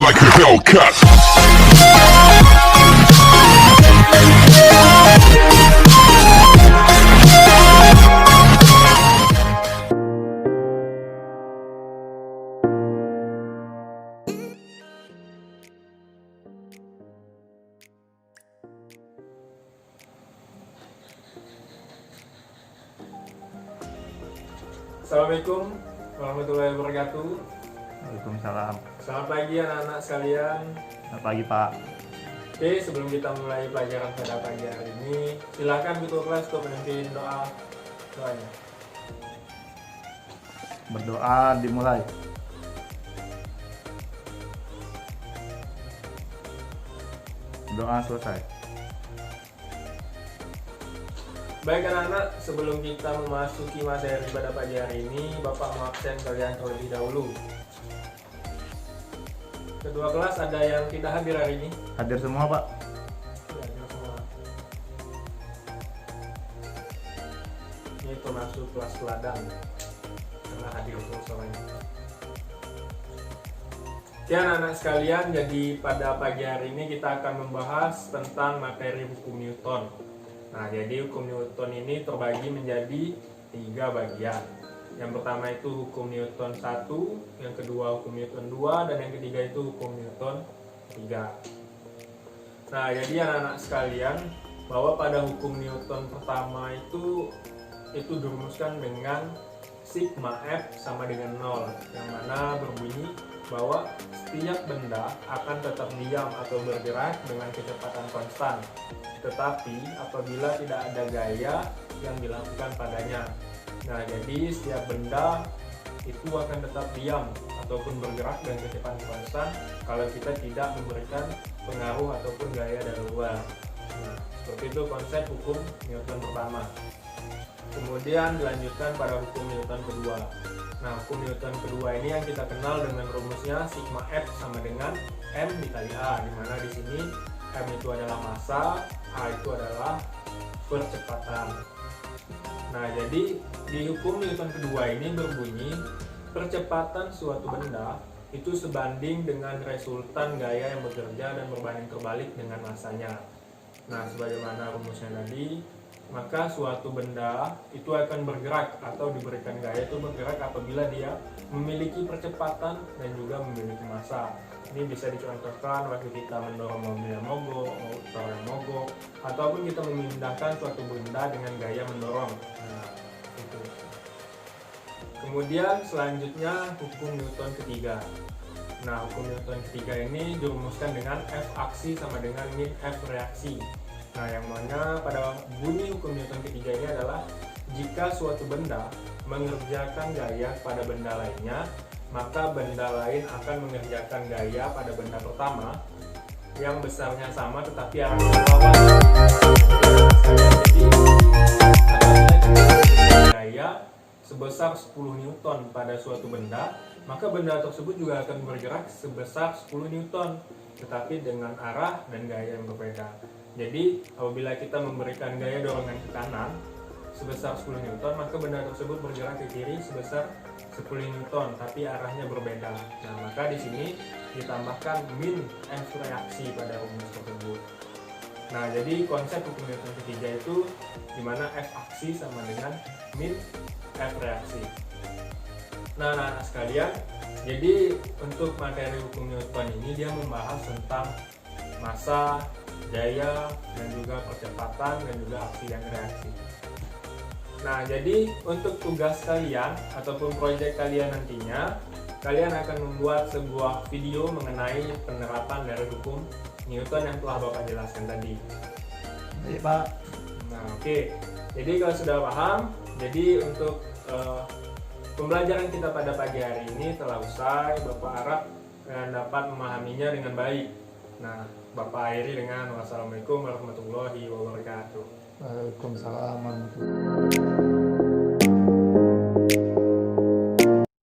like a Hellcat. Assalamualaikum warahmatullahi wabarakatuh. Waalaikumsalam. Selamat pagi anak-anak sekalian. Selamat pagi Pak. Oke, sebelum kita mulai pelajaran pada pagi hari ini, silakan ketua kelas untuk memimpin doanya. Berdoa dimulai. Doa selesai. Baik anak-anak, sebelum kita memasuki materi pada pagi hari ini, Bapak mengabsen kalian terlebih dahulu. Ketua kelas ada yang tidak hadir hari ini? Hadir semua Pak. Ya, hadir semua. Ini termasuk kelas teladan karena hadir terus orangnya. Oke anak-anak sekalian, jadi pada pagi hari ini kita akan membahas tentang materi hukum Newton. Nah, jadi hukum Newton ini terbagi menjadi 3 bagian. Yang pertama itu hukum Newton 1, yang kedua hukum Newton 2, dan yang ketiga itu hukum Newton 3. Nah, jadi anak-anak sekalian, bahwa pada hukum Newton pertama itu dirumuskan dengan sigma F sama dengan 0, yang mana berbunyi bahwa setiap benda akan tetap diam atau bergerak dengan kecepatan konstan, tetapi apabila tidak ada gaya yang dilakukan padanya. Nah, jadi setiap benda itu akan tetap diam ataupun bergerak dengan kecepatan konstan kalau kita tidak memberikan pengaruh ataupun gaya dari luar. Nah, seperti itu konsep hukum Newton pertama. Kemudian dilanjutkan pada hukum Newton kedua. Nah, hukum Newton kedua ini yang kita kenal dengan rumusnya sigma F sama dengan M dikali A, di mana di sini M itu adalah massa, A itu adalah percepatan. Nah, jadi di hukum Newton kedua ini berbunyi percepatan suatu benda itu sebanding dengan resultan gaya yang bekerja dan berbanding terbalik dengan massanya. Nah, sebagaimana rumusnya tadi, maka suatu benda itu akan bergerak atau diberikan gaya itu bergerak apabila dia memiliki percepatan dan juga memiliki massa. Ini bisa dicontohkan waktu kita mendorong mobil yang mogok, motor yang mogok, ataupun kita memindahkan suatu benda dengan gaya mendorong. Nah, itu. Kemudian selanjutnya hukum Newton ketiga. Nah, hukum Newton ketiga ini dirumuskan dengan F aksi sama dengan min F reaksi. Nah, yang mana pada bunyi hukum Newton ketiga ini adalah jika suatu benda mengerjakan gaya pada benda lainnya, maka benda lain akan mengerjakan gaya pada benda pertama yang besarnya sama tetapi arahnya berlawanan. Jadi, apabila kita mengerjakan gaya sebesar 10 Newton pada suatu benda, maka benda tersebut juga akan bergerak sebesar 10 Newton tetapi dengan arah dan gaya yang berbeda. Jadi apabila kita memberikan gaya dorongan ke kanan sebesar 10 Newton, maka benda tersebut bergerak ke kiri sebesar 10 Newton, tapi arahnya berbeda. Nah, maka di sini ditambahkan min F reaksi pada rumus tersebut. Nah, jadi konsep hukum Newton ketiga itu dimana F aksi sama dengan min F reaksi. Nah, anak-anak sekalian, jadi untuk materi hukum Newton ini dia membahas tentang massa, gaya, dan juga percepatan, dan juga aksi dan reaksi. Nah, jadi untuk tugas kalian ataupun proyek kalian nantinya, kalian akan membuat sebuah video mengenai penerapan dari hukum Newton yang telah Bapak jelaskan tadi. Baik Pak. Nah, oke. Jadi kalau sudah paham, jadi untuk pembelajaran kita pada pagi hari ini telah usai. Bapak harap kalian dapat memahaminya dengan baik. Nah, Bapak akhiri dengan wassalamualaikum warahmatullahi wabarakatuh. Waalaikumsalam warahmatullahi wabarakatuh.